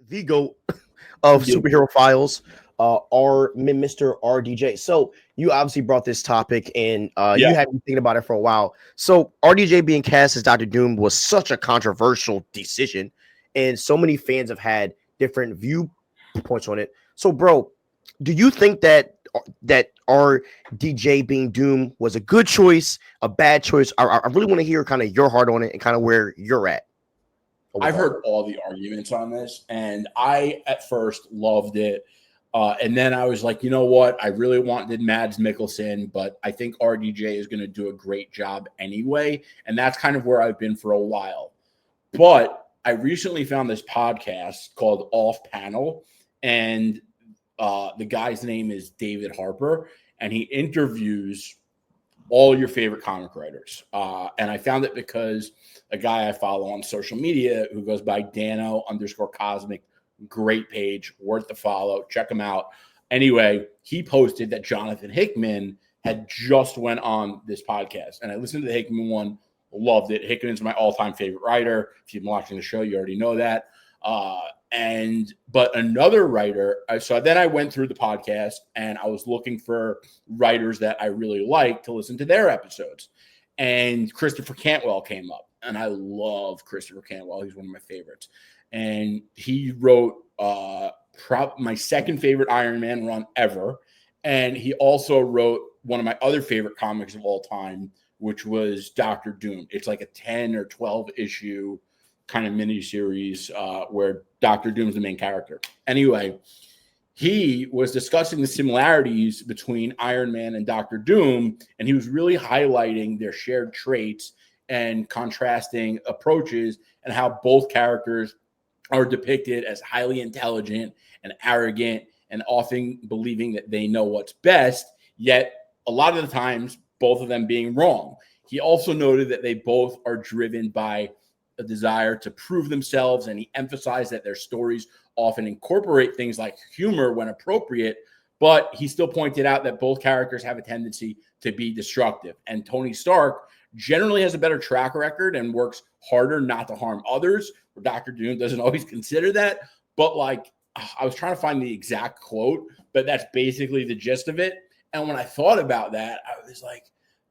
the GOAT of Yeah. superhero files, Mr. RDJ. So you obviously brought this topic and Yeah. you had been thinking about it for a while. So RDJ being cast as Dr. Doom was such a controversial decision, and so many fans have had different viewpoints on it. So, bro, do you think that RDJ being Doom was a good choice, a bad choice? I really want to hear kind of your heart on it and kind of where you're at with I've all of heard all the arguments on this, and I at first loved it. And then I was like, you know what? I really wanted Mads Mikkelsen, but I think RDJ is going to do a great job anyway. And that's kind of where I've been for a while. But I recently found this podcast called Off Panel, and the guy's name is David Harper, and he interviews all your favorite comic writers. And I found it because a guy I follow on social media who goes by Dano_Cosmic, great page, worth the follow. Check him out. Anyway, he posted that Jonathan Hickman had just went on this podcast. And I listened to the Hickman one, loved it. Hickman's my all-time favorite writer. If you've been watching the show, you already know that. But another writer, so then I went through the podcast and I was looking for writers that I really like to listen to their episodes. And Christopher Cantwell came up, and I love Christopher Cantwell. He's one of my favorites. And he wrote my second favorite Iron Man run ever. And he also wrote one of my other favorite comics of all time, which was Doctor Doom. It's like a 10 or 12 issue kind of miniseries where Doctor Doom's the main character. Anyway, he was discussing the similarities between Iron Man and Doctor Doom, and he was really highlighting their shared traits and contrasting approaches and how both characters are depicted as highly intelligent and arrogant and often believing that they know what's best, yet a lot of the times both of them being wrong. He also noted that they both are driven by a desire to prove themselves, and he emphasized that their stories often incorporate things like humor when appropriate, but he still pointed out that both characters have a tendency to be destructive. And Tony Stark generally has a better track record and works harder not to harm others, where Dr. Doom doesn't always consider that. But like, I was trying to find the exact quote, but that's basically the gist of it. And when I thought about that, I was like,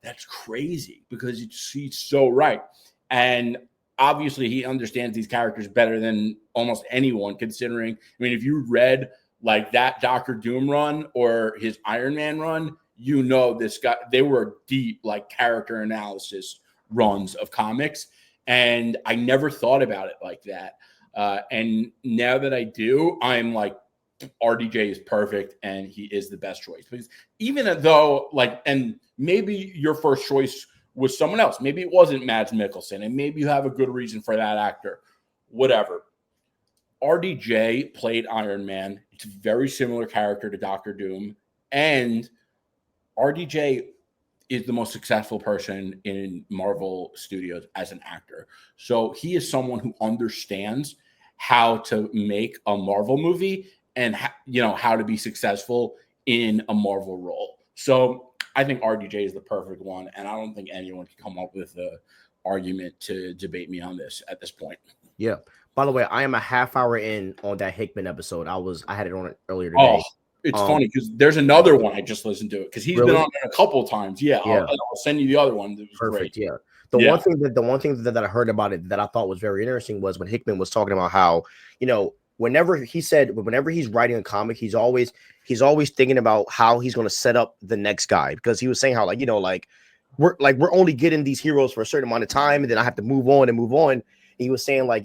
that's crazy, because he's so right. And obviously he understands these characters better than almost anyone, considering, I mean, if you read like that Doctor Doom run or his Iron Man run, you know, this guy, they were deep, like, character analysis runs of comics. And I never thought about it like that. And now that I do, I'm like, RDJ is perfect and he is the best choice. Because even though, like, and maybe your first choice was someone else, maybe it wasn't Mads Mikkelsen, and maybe you have a good reason for that actor, whatever. RDJ played Iron Man. It's a very similar character to Doctor Doom, and RDJ is the most successful person in Marvel Studios as an actor. So he is someone who understands how to make a Marvel movie and how to be successful in a Marvel role. So I think RDJ is the perfect one, and I don't think anyone can come up with an argument to debate me on this at this point. Yeah. By the way, I am a half hour in on that Hickman episode. I had it on earlier Oh, today. it's funny because there's another one I just listened to it because he's been Really? on it a couple of times. Yeah, Yeah. I'll send you the other one. It was Perfect. great. Yeah. Yeah. The one thing that I heard about it that I thought was very interesting was when Hickman was talking about how, whenever he's writing a comic, he's always thinking about how he's going to set up the next guy, because he was saying how, we're only getting these heroes for a certain amount of time, and then I have to move on and move on. And he was saying, my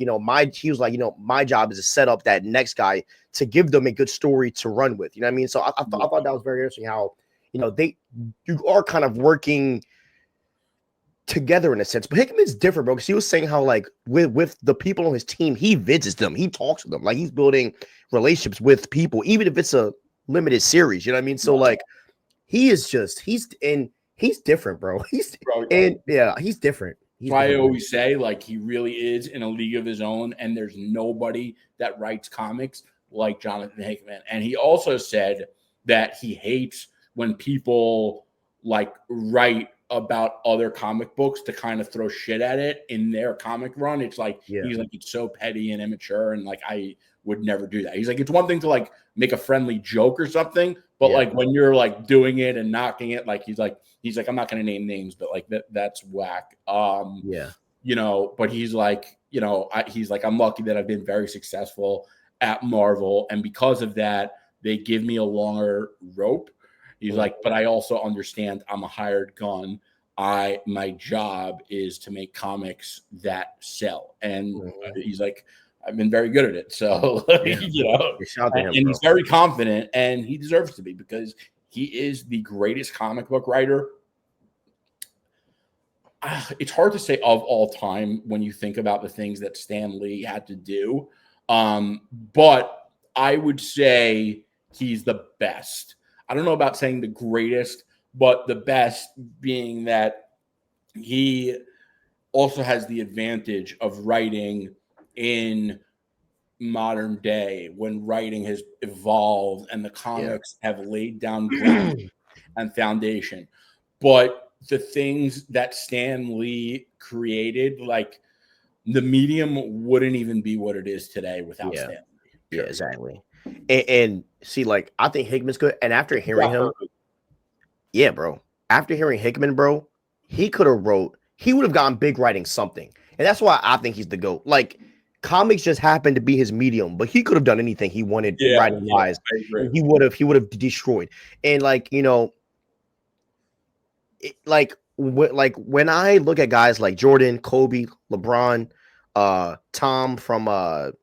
job is to set up that next guy to give them a good story to run with. You know what I mean? So I thought that was very interesting how, you are kind of working together in a sense. But Hickman's different, bro, because he was saying how, like, with the people on his team, he visits them, he talks to them, like he's building relationships with people, even if it's a limited series. You know what I mean? So like, he's different, bro. He's different. He's That's why I different. always say, like, he really is in a league of his own, and there's nobody that writes comics like Jonathan Hickman. And he also said that he hates when people like write about other comic books to kind of throw shit at it in their comic run. It's like, Yeah. he's like, it's so petty and immature, and like, I would never do that. He's like, it's one thing to like make a friendly joke or something, but Yeah. like when you're like doing it and knocking it, like he's like, I'm not going to name names, but like that's whack. Yeah. You know, but he's like, you know, he's like, I'm lucky that I've been very successful at Marvel, and because of that, they give me a longer rope. He's like, but I also understand I'm a hired gun. My job is to make comics that sell, and he's like, I've been very good at it. So you know, and he's very confident, and he deserves to be, because he is the greatest comic book writer. It's hard to say of all time when you think about the things that Stan Lee had to do. But I would say he's the best. I don't know about saying the greatest, but the best, being that he also has the advantage of writing in modern day, when writing has evolved and the comics have laid down ground and foundation. But the things that Stan Lee created, like, the medium wouldn't even be what it is today without Stan Lee. Yeah, exactly. And see, like, I think Hickman's good. And after hearing him, bro, after hearing Hickman, bro, he would have gotten big writing something. And that's why I think he's the GOAT. Like, comics just happened to be his medium, but he could have done anything he wanted writing wise. He would have destroyed. And like, you know, like when I look at guys like Jordan, Kobe, LeBron, Tom from the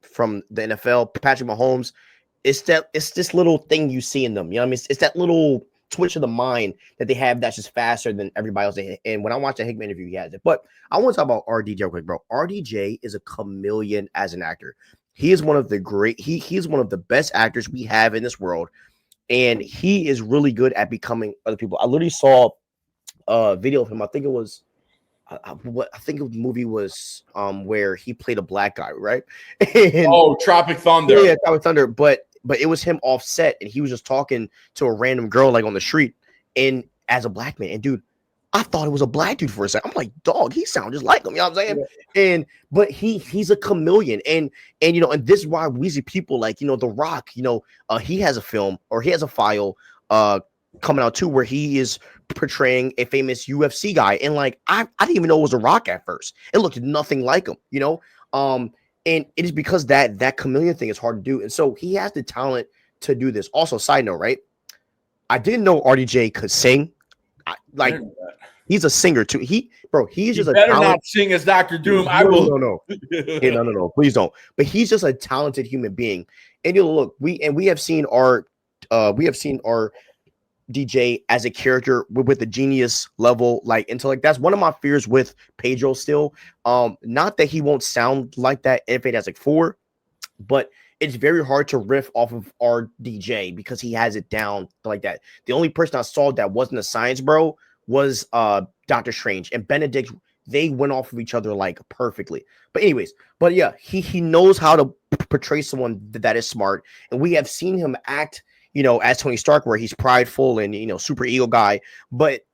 NFL, Patrick Mahomes, it's this little thing you see in them. You know what I mean? It's that little twitch of the mind that they have that's just faster than everybody else. And when I watch the Hickman interview, he has it. But I want to talk about RDJ real quick, bro. RDJ is a chameleon as an actor. He is one of the he's one of the best actors we have in this world. And he is really good at becoming other people. I literally saw video of him. I think it was the movie was where he played a black guy, right? And, Tropic Thunder. Yeah, Tropic Thunder. But it was him offset, and he was just talking to a random girl like on the street, and as a black man. And dude, I thought it was a black dude for a second. I'm like, dog, he sounds just like him. You know what I'm saying? Yeah. But he's a chameleon, and you know, and this is why we see people like, you know, The Rock. You know, he has a film, or he has a file coming out too, where he is portraying a famous UFC guy, and like I didn't even know it was a Rock at first. It looked nothing like him, you know. And it is because that chameleon thing is hard to do, and so he has the talent to do this. Also, side note, right? I didn't know RDJ could sing. He's a singer too. He's just better not sing as Dr. Doom. I will. No. Yeah, no, please don't. But he's just a talented human being. And you know, look, we have seen our DJ as a character with a genius level, like intellect. That's one of my fears with Pedro still. Not that he won't sound like that in Fantastic Four, but it's very hard to riff off of our DJ because he has it down like that. The only person I saw that wasn't a science bro was Doctor Strange and Benedict. They went off of each other like perfectly. But anyways, yeah, he knows how to portray someone that is smart, and we have seen him act, you know, as Tony Stark, where he's prideful and, you know, super ego guy.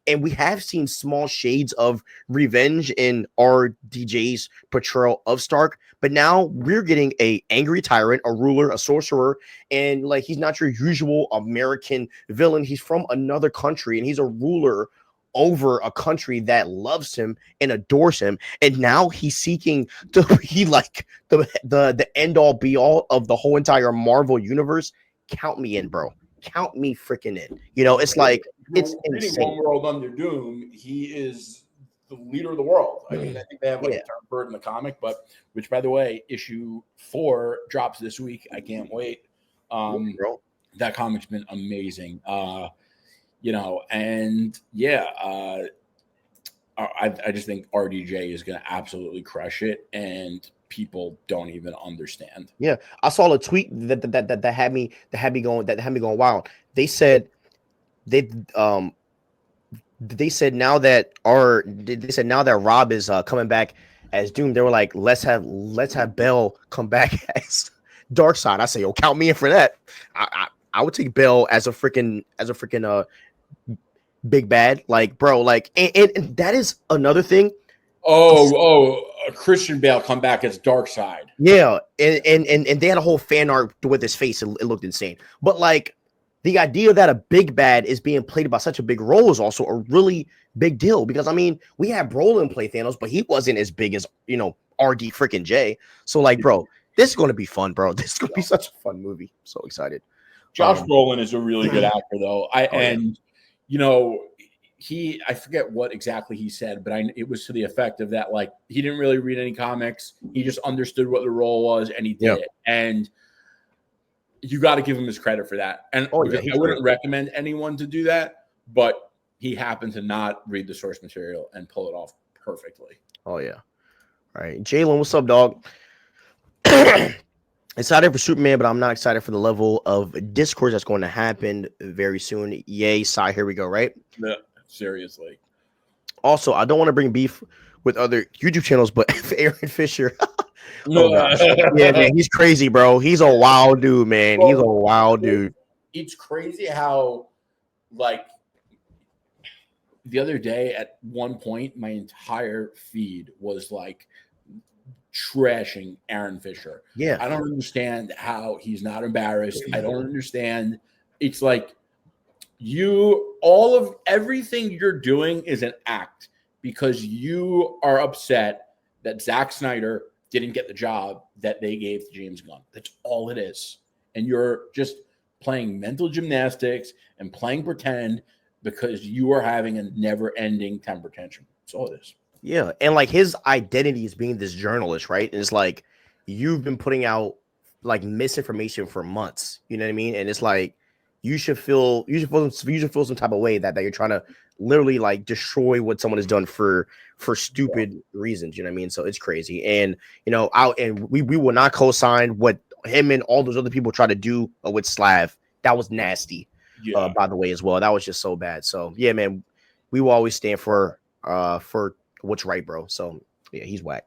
And we have seen small shades of revenge in our DJ's portrayal of Stark. But now we're getting a angry tyrant, a ruler, a sorcerer, and like he's not your usual American villain. He's from another country, and he's a ruler over a country that loves him and adores him. And now he's seeking to be like the end all be all of the whole entire Marvel universe. Count me in, bro. Count me freaking in. You know, it's like, it's insane. One World Under Doom, he is the leader of the world. I mean, I think they have like a term for it in the comic, but which, by the way, issue 4 drops this week. I can't wait. That comic's been amazing. You know, and yeah, I just think RDJ is going to absolutely crush it, and people don't even understand. Yeah, I saw a tweet that had me going wild. They said now that Rob is coming back as Doom, they were like, let's have Bell come back as Darkseid. I say, yo, count me in for that. I would take Bell as a freaking big bad, like, bro, like, and that is another thing. Christian Bale come back as Dark Side. Yeah, and they had a whole fan art with his face. It looked insane. But like the idea that a big bad is being played by such a big role is also a really big deal because I mean we had Brolin play Thanos, but he wasn't as big as RD freaking J. So like, bro, this is going to be fun, bro. This is going to be such a fun movie. I'm so excited. Josh Brolin is a really good actor, though. Yeah. I forget what exactly he said, but it was to the effect of that, like, he didn't really read any comics. He just understood what the role was, and he did it. And you got to give him his credit for that. And I wouldn't recommend anyone to do that, but he happened to not read the source material and pull it off perfectly. Oh, yeah. All right. Jalen, what's up, dog? Excited for Superman, but I'm not excited for the level of discourse that's going to happen very soon. Yay, Sai, here we go, right? Yeah, seriously. Also, I don't want to bring beef with other YouTube channels, but Aaron Fisher. Oh, gosh. Yeah, man, he's crazy, bro. He's a wild dude, man. He's a wild dude. It's crazy how, like, the other day at one point, my entire feed was like trashing Aaron Fisher. Yeah. I don't understand how he's not embarrassed. I don't understand. It's like everything you're doing is an act because you are upset that Zack Snyder didn't get the job that they gave to James Gunn. That's all it is. And you're just playing mental gymnastics and playing pretend because you are having a never-ending temper tantrum. That's all it is. Yeah, and like his identity is being this journalist, right? And it's like you've been putting out like misinformation for months. You know what I mean? And it's like you should feel some type of way that you're trying to literally like destroy what someone has done for stupid reasons. You know what I mean? So it's crazy. And we will not co-sign what him and all those other people try to do with Slav. That was nasty. Yeah. By the way, as well. That was just so bad. So yeah, man, we will always stand for what's right, bro. So yeah, he's whack.